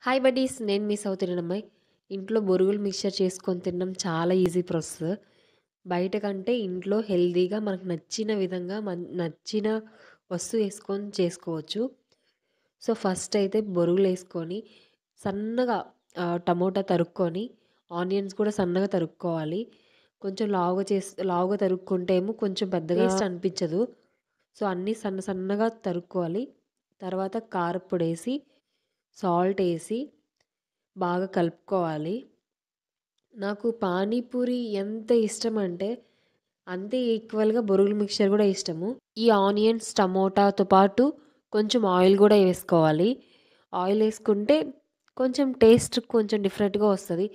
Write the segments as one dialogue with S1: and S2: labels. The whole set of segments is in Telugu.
S1: హాయ్ బడ్డీస్, నేను మీ సౌత్ ఇండియన్ అమ్మాయి. ఇంట్లో బొరుగులు మిక్చర్ చేసుకొని తినడం చాలా ఈజీ ప్రాసెస్. బయట కంటే ఇంట్లో హెల్తీగా మనకు నచ్చిన విధంగా నచ్చిన వస్తువు వేసుకొని చేసుకోవచ్చు. సో ఫస్ట్ అయితే బొరుగులు వేసుకొని సన్నగా టమోటా తరుక్కొని, ఆనియన్స్ కూడా సన్నగా తరుక్కోవాలి. కొంచెం లావుగా తరుక్కుంటే ఏమో కొంచెం పెద్దగా టేస్ట్ అనిపించదు. సో అన్నీ సన్న సన్నగా తరుక్కోవాలి. తర్వాత కారప్పొడేసి, సాల్ట్ వేసి బాగా కలుపుకోవాలి. నాకు పానీపూరి ఎంత ఇష్టమంటే, అంతే ఈక్వల్‌గా బొరుగుల మిక్చర్ గూడా ఇష్టము. ఈ ఆనియన్స్, టమోటాతో పాటు కొంచెం ఆయిల్ గూడా వేసుకోవాలి. ఆయిల్ వేసుకుంటే కొంచెం టేస్ట్ కొంచెం డిఫరెంట్‌గా వస్తది.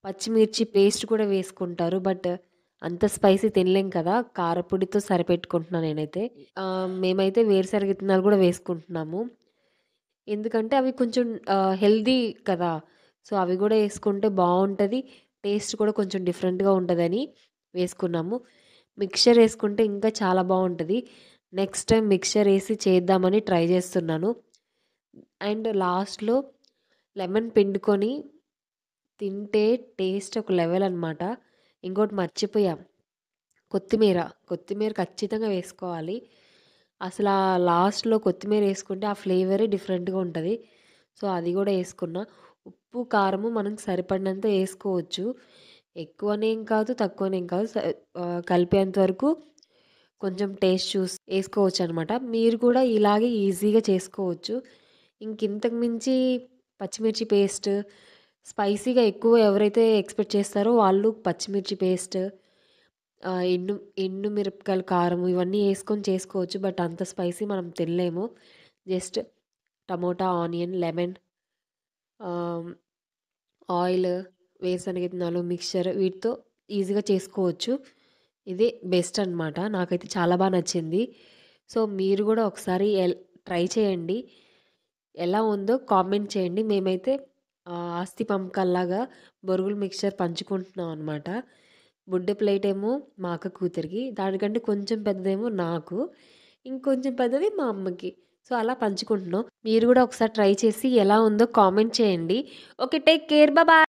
S1: పచ్చిమిర్చి పేస్ట్ కూడా వేసుకుంటారు. బట్ అంత స్పైసీ తినలేం కదా! కారపొడితో సరిపెట్టుకుంటున్నా నేనైతే. మేమైతే వేరుశనగ విత్తనాలు గూడా వేసుకుంటున్నాము. ఎందుకంటే అవి కొంచెం హెల్తీ కదా! సో, అవి గూడా యేసుకుంటే బావుంటది. టేస్ట్ కూడా కొంచెం డిఫరెంట్‌గా ఉంటదని వేసుకున్నాము. మిక్స్చర్ యేసుకుంటే ఇంకా చాలా బావుంటది. నెక్స్ట్ టైమ్ మిక్స్చర్ యేసి చేద్దామని ట్రై జేస్తున్నాను. అండ్ లాస్ట్‌లో లెమన్ పిండుకొని తింటే టేస్ట్ ఒక లెవెల్ అనమాట. ఇంకోటి మర్చిపోయా. కొత్తిమీర. కొత్తిమీర ఖచ్చితంగా వేసుకోవాలి. అసలా లాస్ట్‌లో కొత్తిమీర యేసుకుంటే ఆ ఫ్లేవరే డిఫరెంట్‌గా ఉంటది. సో, అది గూడా యేసుకున్నా. ఉప్పు, కారము మనకు సరిపడినంత యేసుకోవచ్చు. ఎక్కువనేం కాదు, తక్కువనేం కాదు. కలిపేంత వరకు కొంచెం టేస్ట్ చూసి యేసుకోవచ్చనమాట. మీరు కూడా ఇలాగే ఈజీగా చేసుకోవచ్చు. ఇంకింతకు మించి పచ్చిమిర్చి పేస్ట్, స్పైసీగా ఎక్కువ ఎవరైతే ఎక్స్‌పెక్ట్ చేస్తారో వాళ్ళు పచ్చిమిర్చి పేస్ట్, ఎండు ఎండు మిరపకాయల కారం ఇవన్నీ యేసుకొని చేసుకోవచ్చు. బట్ అంత స్పైసీ మనం తినలేము. జస్ట్ టమోటా, ఆనియన్, లెమన్, ఆహ్, ఆయిల్, వేరుశనగ విత్తనాలు, మిక్స్చర్ వీటితో ఈజీగా చేసుకోవచ్చు. ఇది బెస్ట్ అనమాట. నాకైతే చాలా నచ్చింది. సో, మీరు గూడా ఒకసారి ట్రై చేయండి. ఎలా ఉందో కామెంట్ చేయండి. మేమైతే ఆస్తి పంపకాల్లాగా బొరుగుల మిక్స్చర్ పంచుకుంటున్నాం అనమాట. బుడ్డ ప్లేటేమో మా అక్క కూతురికి, దానికంటే కొంచెం పెద్దదేమో నాకు, ఇంకొంచెం పెద్దది మా అమ్మకి. సో, అలా పంచుకుంటున్నాం. మీరు గూడా ఒకసారి ట్రై చేసి ఎలా ఉందో కామెంట్ చేయండి. ఓకే. Take care. బాయ్.